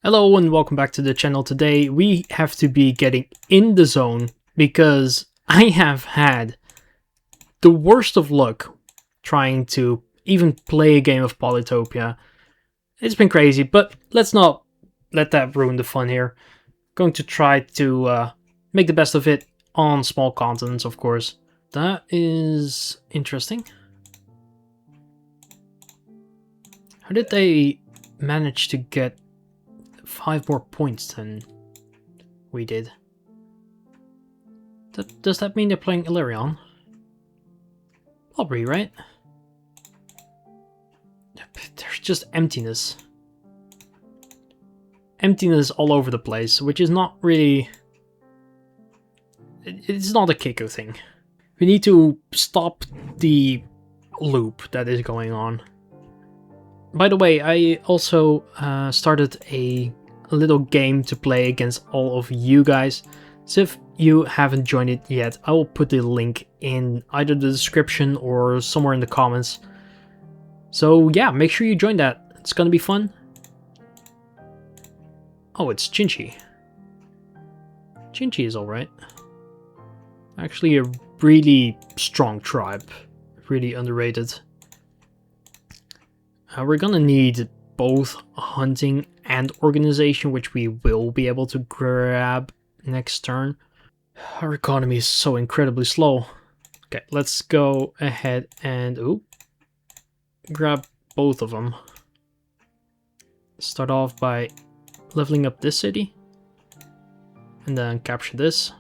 Hello and welcome back to the channel. Today we have to be getting in the zone because I have had the worst of luck trying to even play a game of Polytopia. It's been crazy, but let's not let that ruin the fun here. Going to try to make the best of it on small continents, of course. That is interesting. How did they manage to get 5 more points than we did? Does that mean they're playing Illyrion? Probably, right? There's just emptiness. Emptiness all over the place, which is not really... It's not a Keiko thing. We need to stop the loop that is going on. By the way, I also started a little game to play against all of you guys. So if you haven't joined it yet, I will put the link in either the description or somewhere in the comments. So yeah, make sure you join that. It's gonna be fun. Oh, it's Chinchi. Chinchi is alright. Actually a really strong tribe. Really underrated. We're gonna need both hunting and organization, which we will be able to grab next turn. Our economy is so incredibly slow. Okay, let's go ahead and grab both of them. Start off by leveling up this city and then capture this.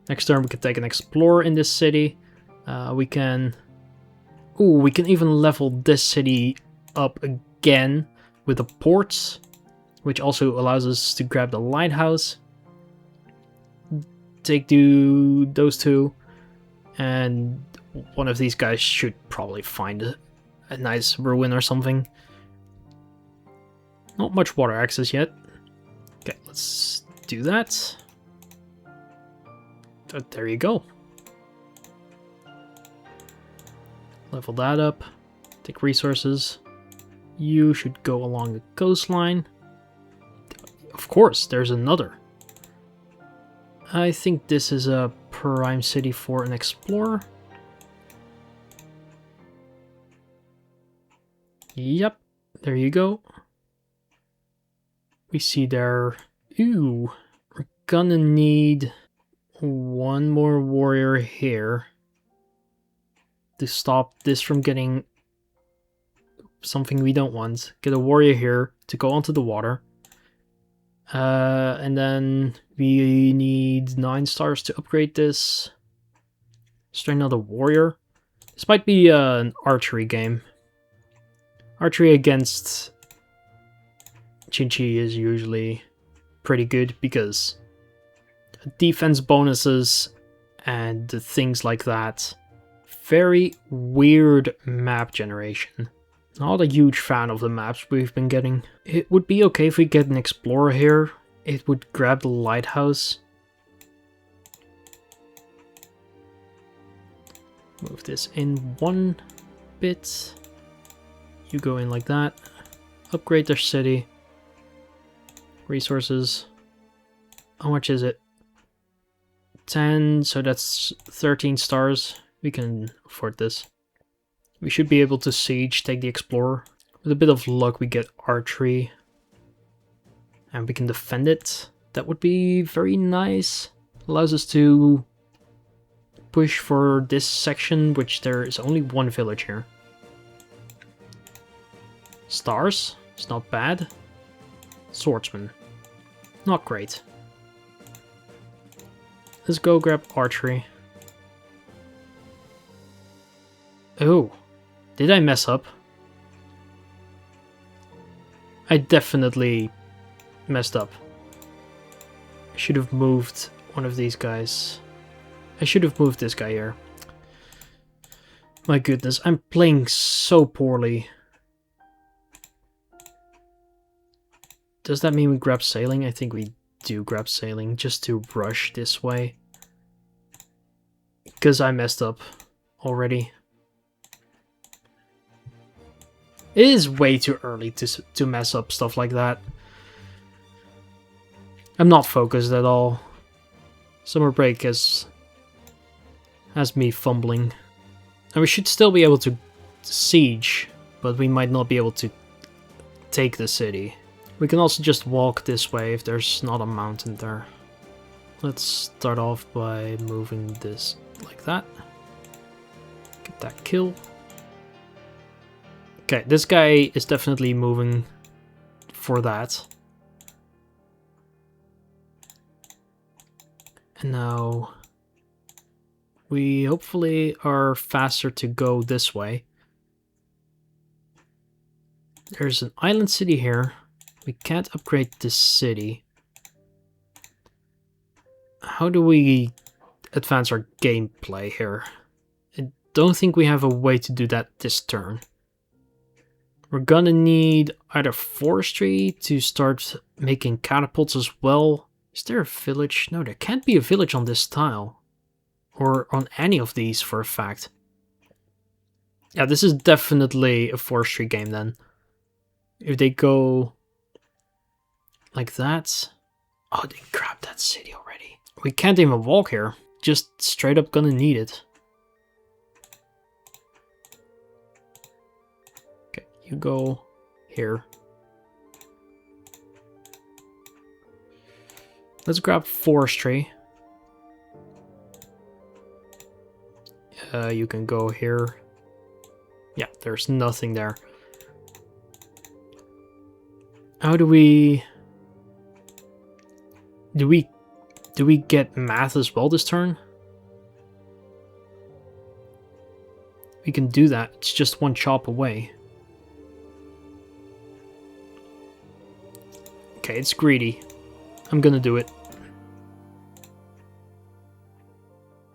Next turn we can take an explorer in this city. We can even level this city up again with the ports, which also allows us to grab the lighthouse. Take those two, and one of these guys should probably find a nice ruin or something. Not much water access yet. Okay, let's do that. There you go. Level that up. Take resources. You should go along the coastline. Of course, there's another. I think this is a prime city for an explorer. Yep, there you go. We see there... Ooh, we're gonna need one more warrior here to stop this from getting something we don't want. Get a warrior here to go onto the water. And then we need 9 stars to upgrade this. Is there another warrior? This might be an archery game. Archery against Chinchi is usually pretty good because defense bonuses and things like that. Very weird map generation. Not a huge fan of the maps we've been getting. It would be okay if we get an explorer here. It would grab the lighthouse. Move this in one bit. You go in like that. Upgrade their city. Resources. How much is it? 10, so that's 13 stars. We can afford this. We should be able to siege, take the explorer. With a bit of luck we get archery. And we can defend it. That would be very nice. Allows us to push for this section, which there is only one village here. Stars, it's not bad. Swordsman, not great. Let's go grab archery. Oh, did I mess up? I definitely messed up. I should have moved one of these guys. I should have moved this guy here. My goodness, I'm playing so poorly. Does that mean we grab sailing? I think we do grab sailing just to rush this way. Because I messed up already. It is way too early to mess up stuff like that. I'm not focused at all. Summer break has me fumbling. And we should still be able to siege, but we might not be able to take the city. We can also just walk this way if there's not a mountain there. Let's start off by moving this like that. Get that kill. Okay, this guy is definitely moving for that. And now we hopefully are faster to go this way. There's an island city here. We can't upgrade this city. How do we advance our gameplay here? I don't think we have a way to do that this turn. We're gonna need either forestry to start making catapults as well. Is there a village? No, there can't be a village on this tile. Or on any of these for a fact. Yeah, this is definitely a forestry game then. If they go like that... Oh, they grabbed that city already. We can't even walk here. Just straight up gonna need it. Okay, you go here. Let's grab forestry. You can go here. Yeah, there's nothing there. How do we... Do we get math as well this turn? We can do that. It's just one chop away. Okay, it's greedy. I'm gonna do it.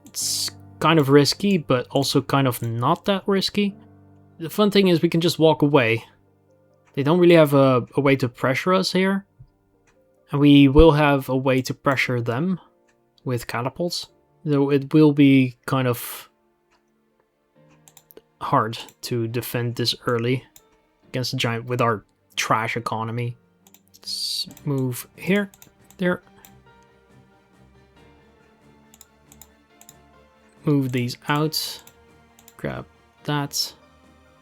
It's kind of risky, but also kind of not that risky. The fun thing is we can just walk away. They don't really have a way to pressure us here. And we will have a way to pressure them with catapults. Though it will be kind of hard to defend this early against a giant with our trash economy. Let's move here, there. Move these out. Grab that.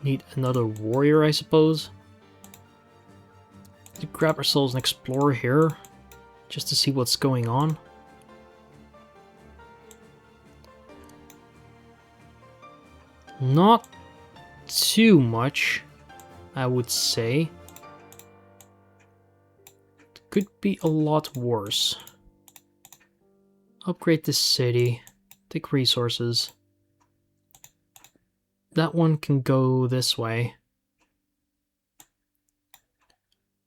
Need another warrior, I suppose. To grab ourselves an explorer here, just to see what's going on. Not too much, I would say. It could be a lot worse. Upgrade this city, take resources. That one can go this way.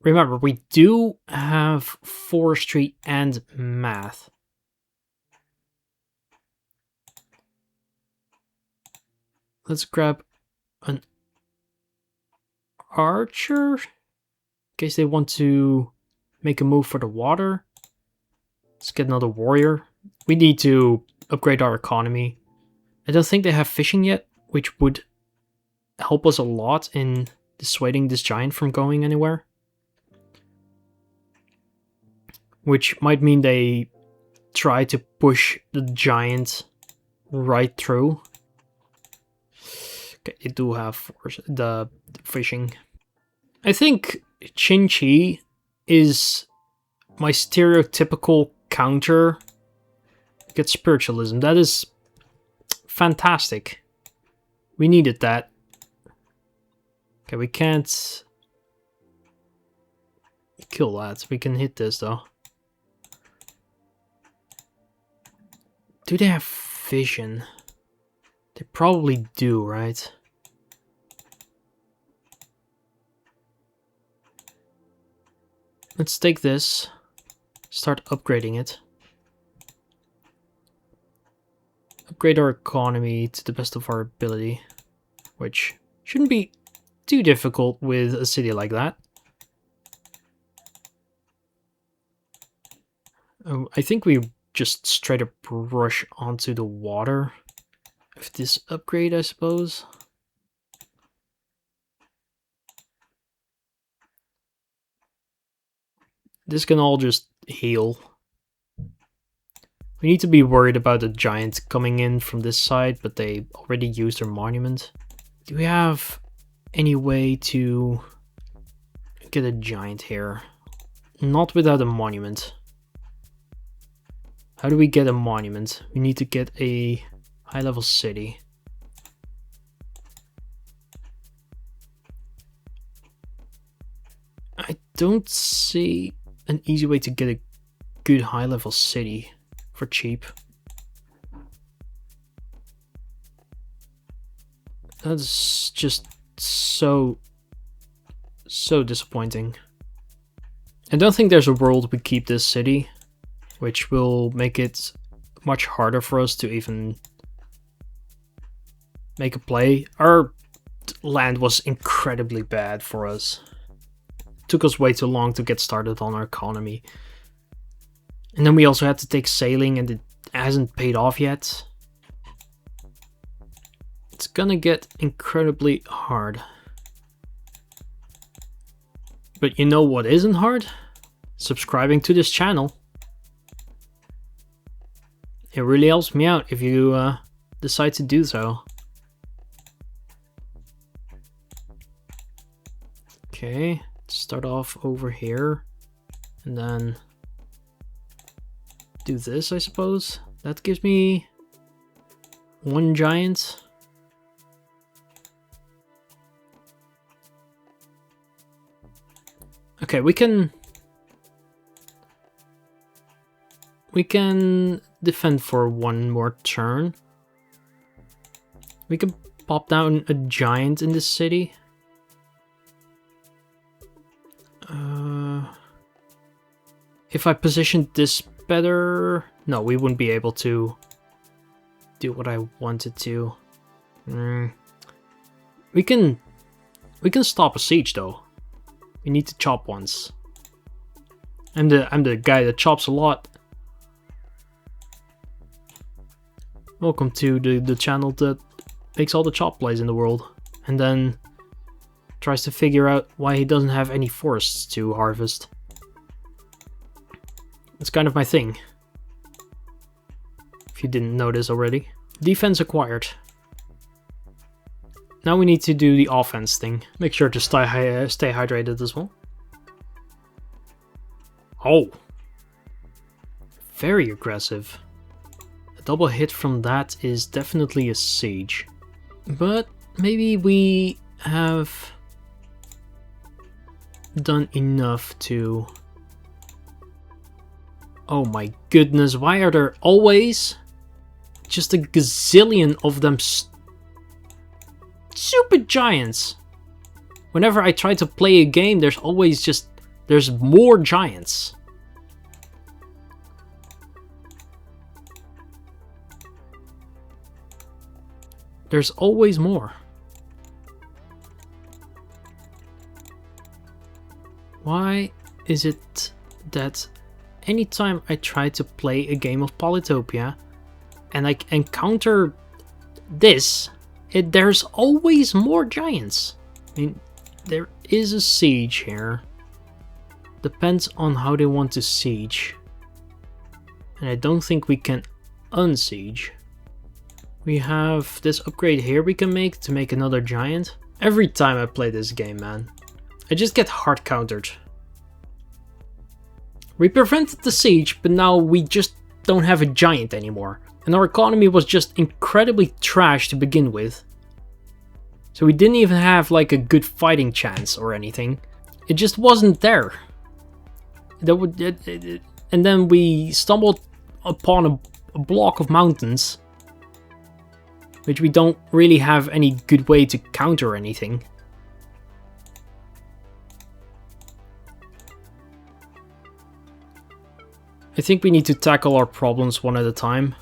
Remember, we do have forestry and math. Let's grab an archer in case they want to make a move for the water. Let's get another warrior. We need to upgrade our economy. I don't think they have fishing yet, which would help us a lot in dissuading this giant from going anywhere. Which might mean they try to push the giant right through. Okay, they do have the fishing. I think Chin-Chi is my stereotypical counter against spiritualism. That is fantastic. We needed that. Okay, we can't kill that. We can hit this though. Do they have vision? They probably do, right? Let's take this, start upgrading it. Upgrade our economy to the best of our ability, which shouldn't be too difficult with a city like that. I think we just straight up rush onto the water with this upgrade, I suppose. This can all just heal. We need to be worried about the giant coming in from this side, but they already used their monument. Do we have any way to get a giant here? Not without a monument. How do we get a monument? We need to get a high-level city. I don't see an easy way to get a good high-level city for cheap. That's just so disappointing. I don't think there's a world we keep this city, which will make it much harder for us to even make a play. Our land was incredibly bad for us. It took us way too long to get started on our economy. And then we also had to take sailing, and it hasn't paid off yet. It's gonna get incredibly hard. But you know what isn't hard? Subscribing to this channel. It really helps me out if you decide to do so. Okay, let's start off over here. And then do this, I suppose. That gives me one giant. Okay, we can defend for one more turn. We can pop down a giant in this city. If I positioned this better, no, we wouldn't be able to do what I wanted to. We can stop a siege though. We need to chop once. I'm the guy that chops a lot. Welcome to the channel that makes all the chop plays in the world, and then tries to figure out why he doesn't have any forests to harvest. It's kind of my thing. If you didn't notice already. Defense acquired. Now we need to do the offense thing. Make sure to stay hydrated as well. Oh. Very aggressive. A double hit from that is definitely a siege. But maybe we have done enough to... Oh my goodness, why are there always just a gazillion of them stupid giants? Whenever I try to play a game, there's always there's more giants. There's always more. Why is it that anytime I try to play a game of Polytopia and I encounter this, there's always more giants? I mean, there is a siege here. Depends on how they want to siege. And I don't think we can unsiege. We have this upgrade here we can make to make another giant. Every time I play this game, man, I just get hard countered. We prevented the siege, but now we just don't have a giant anymore. And our economy was just incredibly trash to begin with. So we didn't even have like a good fighting chance or anything. It just wasn't there. And then we stumbled upon a block of mountains, which we don't really have any good way to counter anything. I think we need to tackle our problems one at a time.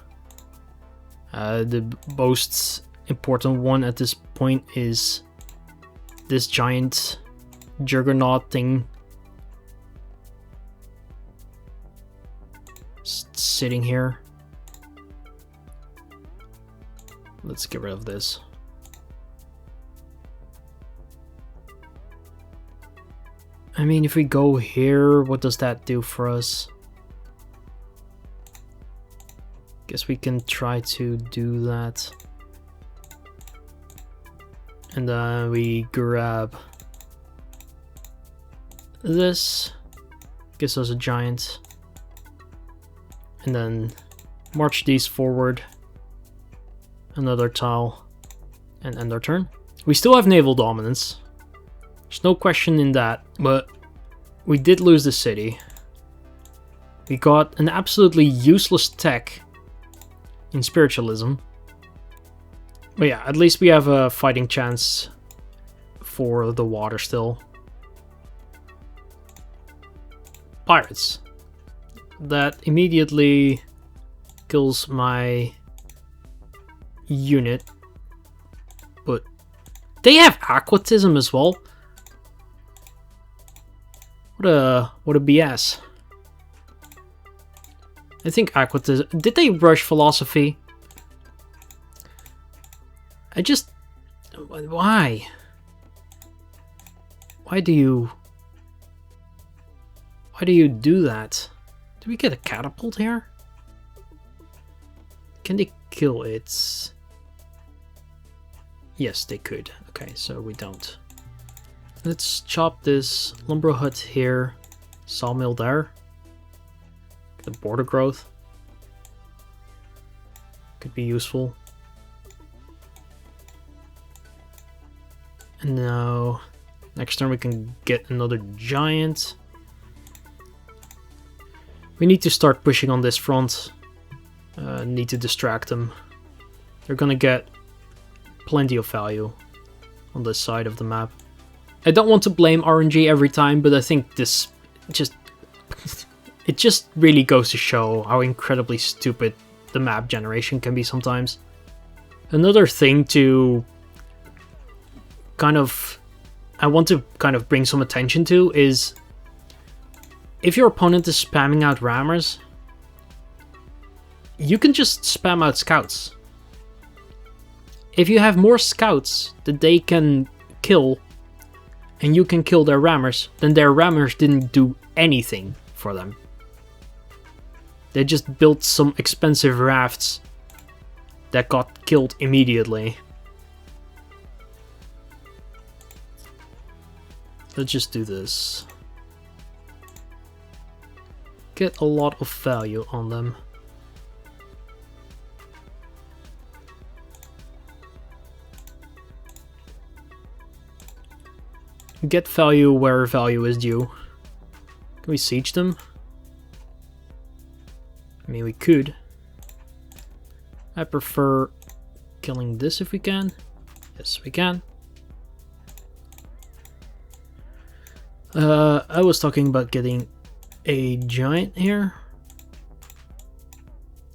The most important one at this point is this giant juggernaut thing sitting here. Let's get rid of this. I mean, if we go here, what does that do for us? Guess we can try to do that. And then we grab this. Gives us a giant. And then march these forward. Another tile. And end our turn. We still have naval dominance. There's no question in that. But we did lose the city. We got an absolutely useless tech in spiritualism. But yeah, at least we have a fighting chance for the water still. Pirates. That immediately kills my unit. But they have aquatism as well. What a BS. I think aquatism... Did they rush philosophy? I just... Why? Why do you do that? Do we get a catapult here? Can they kill it? Yes, they could. Okay, so we don't. Let's chop this lumber hut here. Sawmill there. The border growth could be useful. And now, next turn we can get another giant. We need to start pushing on this front. Need to distract them. They're gonna get plenty of value on this side of the map. I don't want to blame RNG every time, but I think this just... It just really goes to show how incredibly stupid the map generation can be sometimes. Another thing to kind of... I want to kind of bring some attention to is... If your opponent is spamming out rammers, you can just spam out scouts. If you have more scouts that they can kill, and you can kill their rammers, then their rammers didn't do anything for them. They just built some expensive rafts that got killed immediately. Let's just do this. Get a lot of value on them. Get value where value is due. Can we siege them? I mean, we could. I prefer killing this if we can. Yes, we can. I was talking about getting a giant here.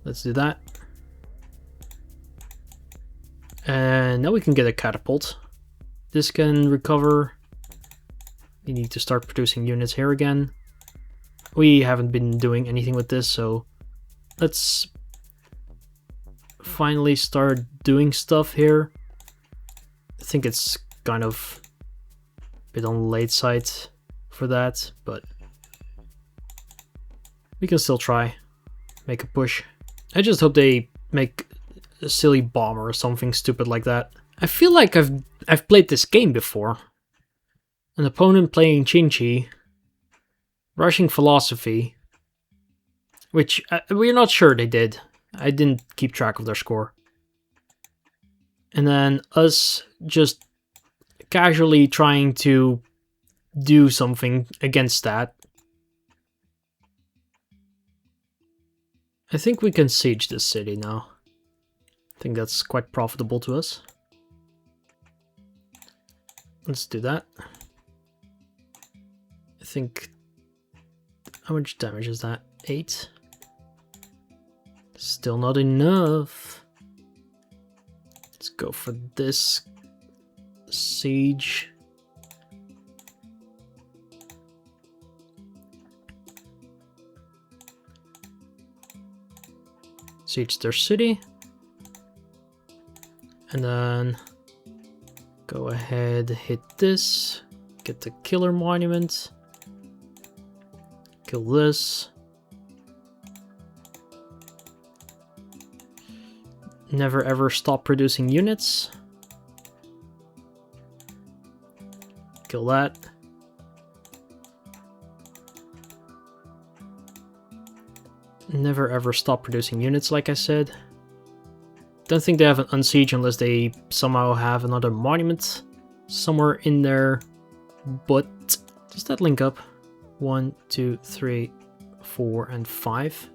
Let's do that. And now we can get a catapult. This can recover. You need to start producing units here again. We haven't been doing anything with this, so let's finally start doing stuff here. I think it's kind of a bit on the late side for that, but we can still try. Make a push. I just hope they make a silly bomber or something stupid like that. I feel like I've played this game before. An opponent playing Chinchi, rushing philosophy, which we're not sure they did. I didn't keep track of their score. And then us just casually trying to do something against that. I think we can siege this city now. I think that's quite profitable to us. Let's do that. I think... How much damage is that? 8? Still not enough. Let's go for this siege. Siege their city. And then go ahead, hit this. Get the killer monument. Kill this. never ever stop producing units. Kill that. Never ever stop producing units, like I said. Don't think they have an unsiege unless they somehow have another monument somewhere in there. But does that link up? 1, 2, 3, 4, and 5.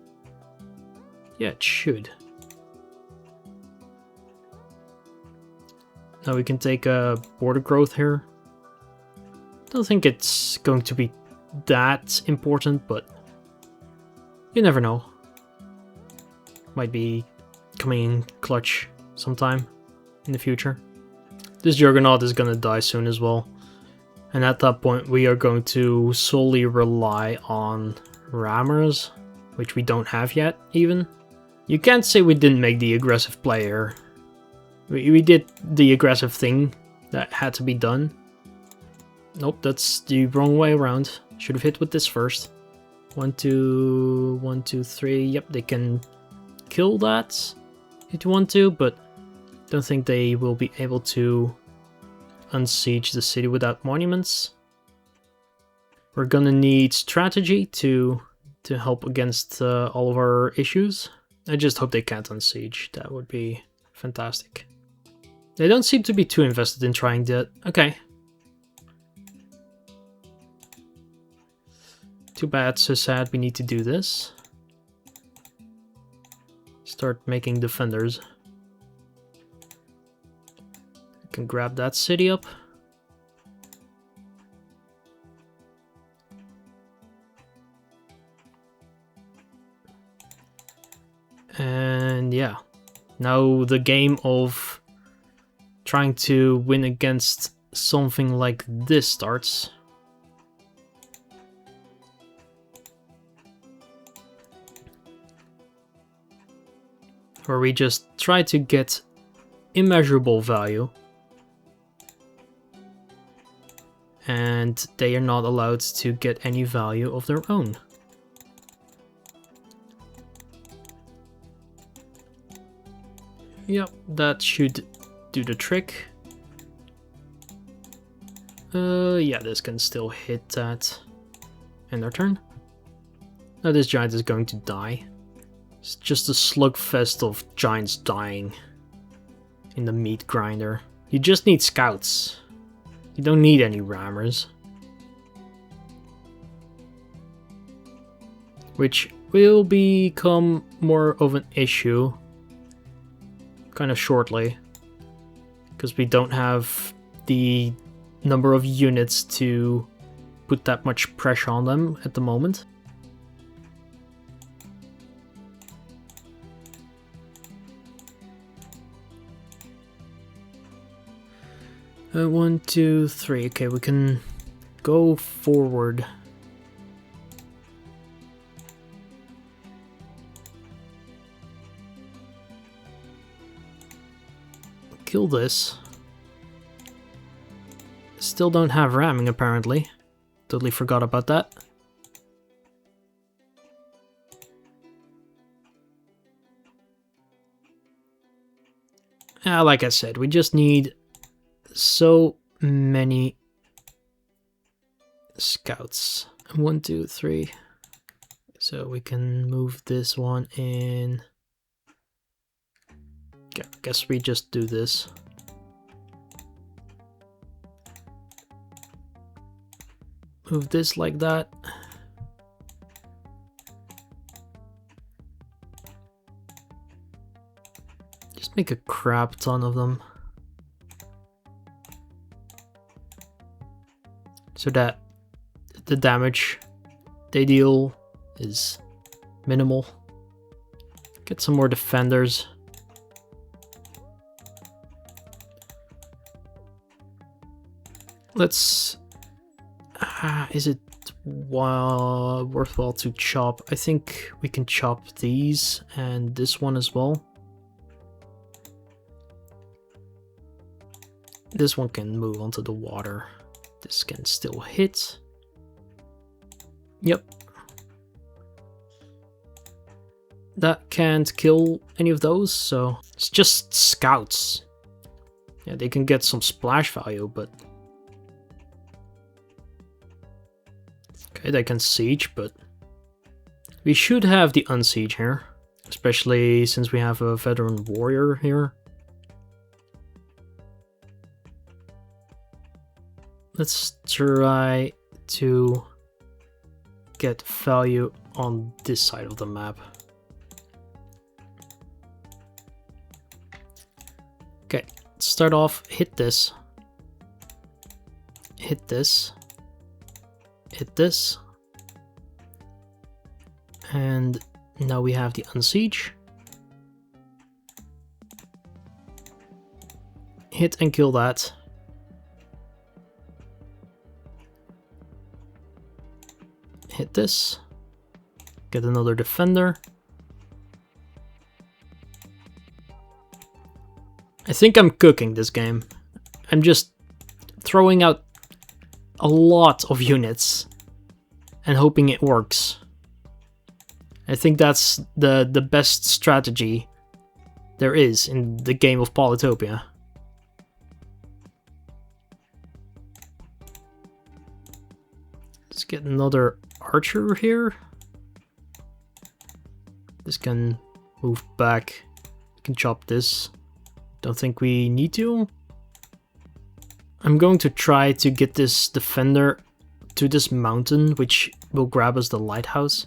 Yeah, it should. Now we can take a border growth here. Don't think it's going to be that important, but you never know. Might be coming in clutch sometime in the future. This Juggernaut is gonna die soon as well. And at that point we are going to solely rely on rammers, which we don't have yet even. You can't say we didn't make the aggressive play here. We did the aggressive thing that had to be done. Nope, that's the wrong way around. Should have hit with this first. 1, 2, 1, 2, 3. Yep, they can kill that if you want to, but don't think they will be able to unsiege the city without monuments. We're gonna need strategy to help against all of our issues. I just hope they can't unsiege. That would be fantastic. They don't seem to be too invested in trying that. Okay. Too bad, so sad we need to do this. Start making defenders. I can grab that city up. And yeah, now the game of trying to win against something like this starts. Where we just try to get immeasurable value. And they are not allowed to get any value of their own. Yep, that should do the trick. Yeah, this can still hit that. End our turn. Now this giant is going to die. It's just a slugfest of giants dying in the meat grinder. You just need scouts. You don't need any rammers. Which will become more of an issue kind of shortly. Because we don't have the number of units to put that much pressure on them at the moment. One, two, three. Okay, we can go forward. Kill this. Still don't have ramming apparently. Totally forgot about that. Like I said, we just need so many scouts. 1, 2, 3. So we can move this one in. Yeah, I guess we just do this. Move this like that. Just make a crap ton of them. So that the damage they deal is minimal. Get some more defenders. Let's... is it worthwhile to chop? I think we can chop these and this one as well. This one can move onto the water. This can still hit. Yep. that can't kill any of those, so it's just scouts. Yeah, they can get some splash value, but... Okay, they can siege, but... We should have the unsiege here, especially since we have a veteran warrior here. Let's try to get value on this side of the map. Okay, let's start off, hit this. Hit this. Hit this. And now we have the unsiege. Hit and kill that. Hit this. Get another defender. I think I'm cooking this game. I'm just throwing out a lot of units and hoping it works. I think that's the best strategy there is in the game of Polytopia. Let's get another archer here. This can move back. We can chop this. Don't think we need to. I'm going to try to get this defender to this mountain, which will grab us the lighthouse,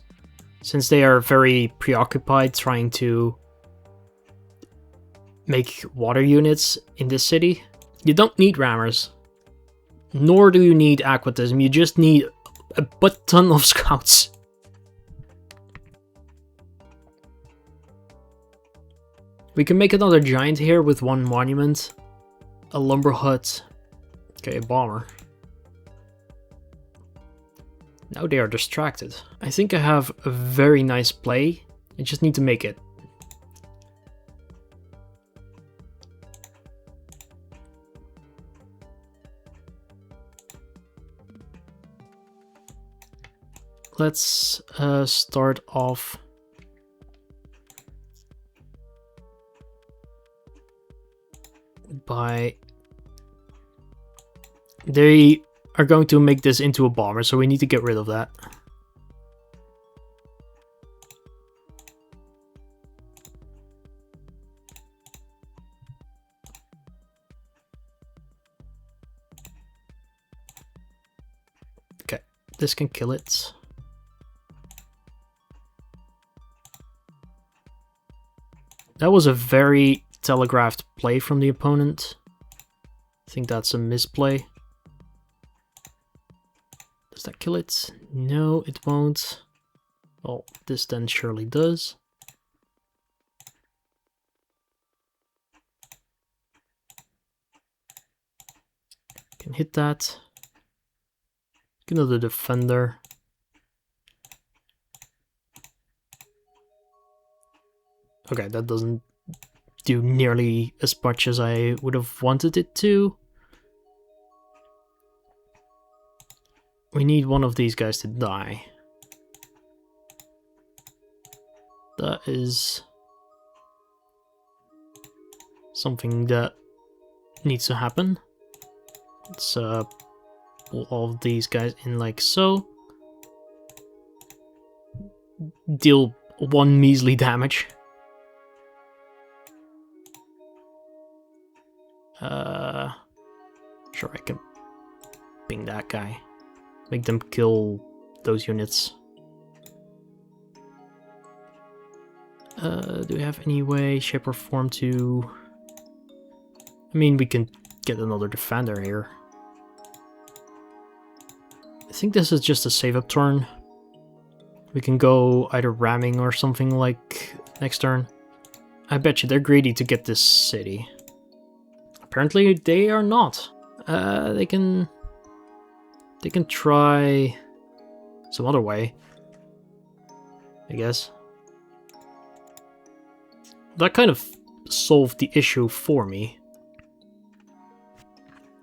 since they are very preoccupied trying to make water units in this city. You don't need rammers, nor do you need aquatism, you just need a butt ton of scouts. We can make another giant here with one monument, a lumber hut, okay, a bomber. Now they are distracted. I think I have a very nice play, I just need to make it. Let's start off by... They are going to make this into a bomber, so we need to get rid of that. Okay, this can kill it. That was a very telegraphed play from the opponent. I think that's a misplay. Does that kill it? No, it won't. Well, this then surely does. Can hit that. Another defender. Okay, that doesn't do nearly as much as I would have wanted it to. We need one of these guys to die. That is something that needs to happen. Let's pull all of these guys in like so. Deal 1 measly damage. Sure, I can ping that guy. Make them kill those units. Do we have any way, shape or form to... I mean, we can get another defender here. I think this is just a save up turn. We can go either ramming or something like next turn. I bet you they're greedy to get this city. Apparently they are not. They can try some other way, I guess. That kind of solved the issue for me.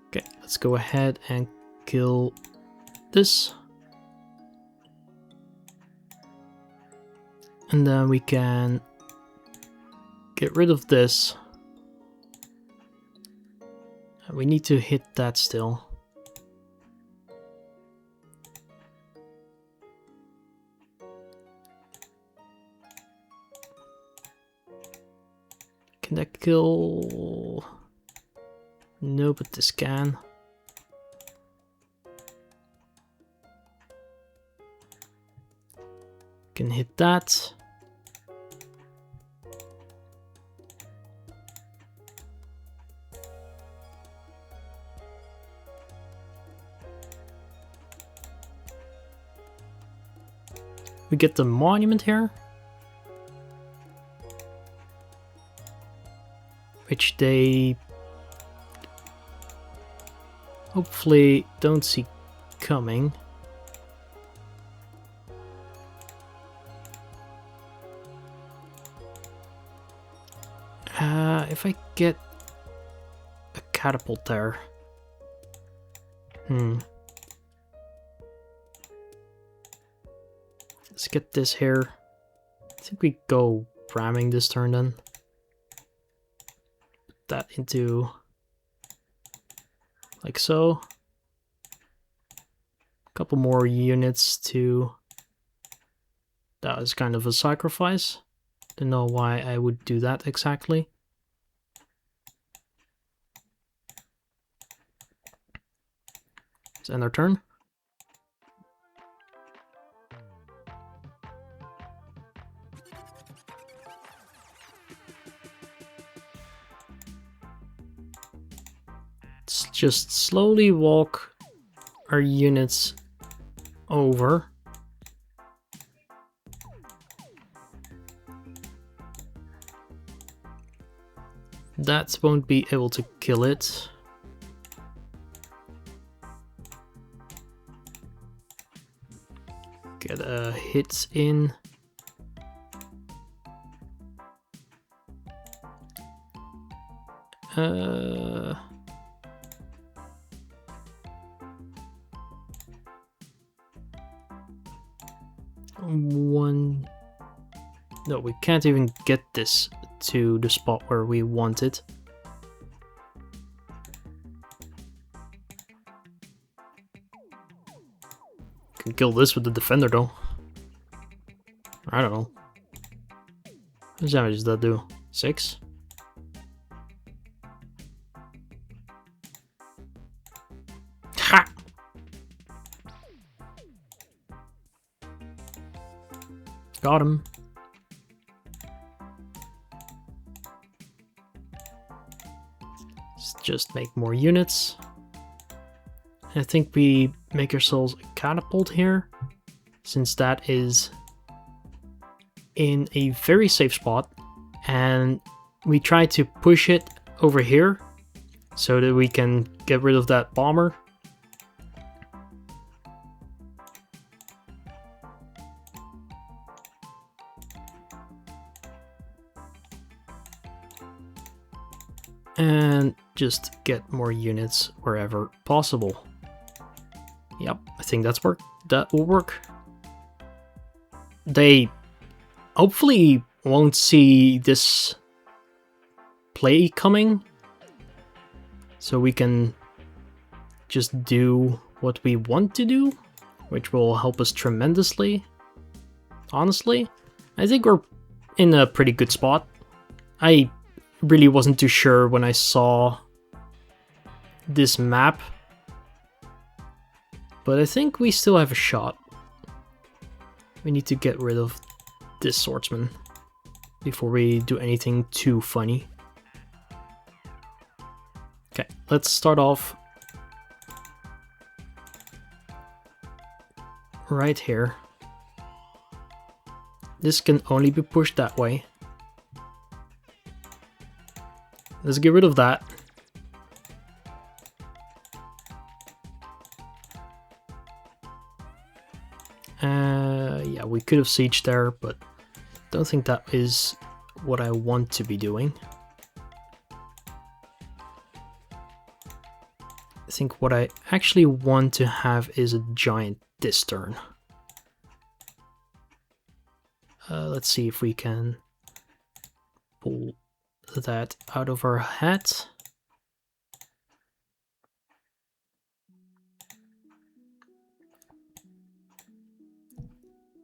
Okay, let's go ahead and kill this. And then we can get rid of this. We need to hit that still. Can that kill? No, but this can. Can hit that. We get the monument here, which they hopefully don't see coming. If I get a catapult there. Let's get this here. I think we go ramming this turn then. Put that into like so. A couple more units to... That was kind of a sacrifice. Don't know why I would do that exactly. Let's end our turn. Let's just slowly walk our units over. That won't be able to kill it. Get a hit in. One. No, we can't even get this to the spot where we want it. Can kill this with the defender though. I don't know. How much damage does that do? 6? Ha! Got him. Let's just make more units. I think we make ourselves a catapult here, since that is in a very safe spot, and we try to push it over here so that we can get rid of that bomber. And just get more units wherever possible. Yep, I think that will work. They hopefully won't see this play coming, so we can just do what we want to do, which will help us tremendously. Honestly, I think we're in a pretty good spot. I really wasn't too sure when I saw this map, but I think we still have a shot. We need to get rid of this swordsman before we do anything too funny. Okay, let's start off right here. This can only be pushed that way. Let's get rid of that. Yeah, we could have sieged there, but don't think that is what I want to be doing. I think what I actually want to have is a giant this turn. Let's see if we can pull that out of our hat.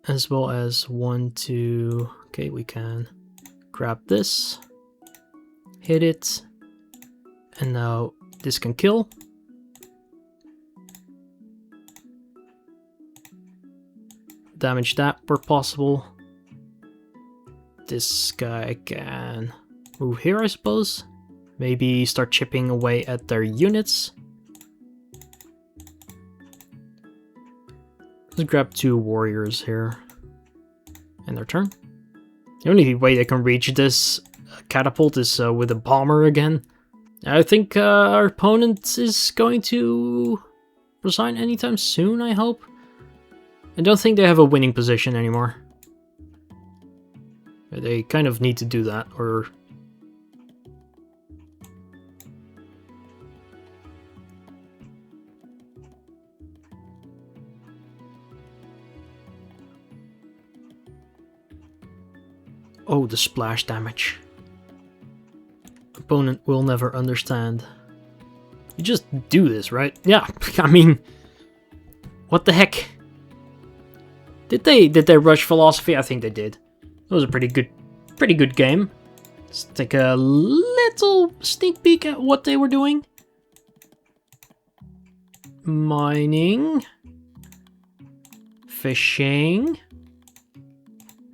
As well as 1, 2... Okay, we can grab this, hit it, and now this can kill. Damage that where possible. This guy can move here, I suppose. Maybe start chipping away at their units. Let's grab 2 warriors here. And their turn. The only way they can reach this catapult is with a bomber again. I think our opponent is going to resign anytime soon, I hope. I don't think they have a winning position anymore. They kind of need to do that, or... Oh, the splash damage. Opponent will never understand. You just do this, right? Yeah, I mean... What the heck? Did they rush philosophy? I think they did. It was a pretty good game. Let's take a little sneak peek at what they were doing. Mining. Fishing.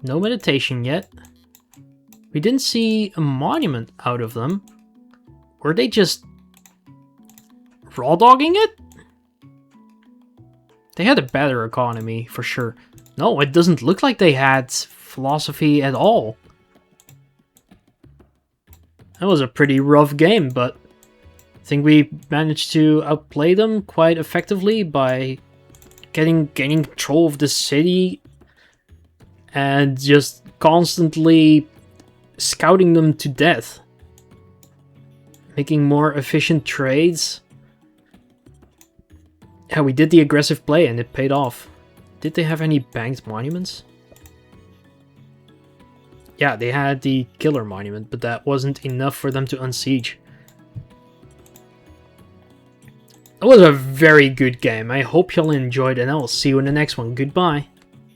No meditation yet. We didn't see a monument out of them. Were they just raw dogging it? They had a better economy, for sure. No, it doesn't look like they had philosophy at all. That was a pretty rough game, but I think we managed to outplay them quite effectively by gaining control of the city and just constantly scouting them to death. Making more efficient trades. Yeah, we did the aggressive play and it paid off. Did they have any banked monuments? Yeah, they had the killer monument, but that wasn't enough for them to unsiege. That was a very good game. I hope y'all enjoyed, and I will see you in the next one. Goodbye.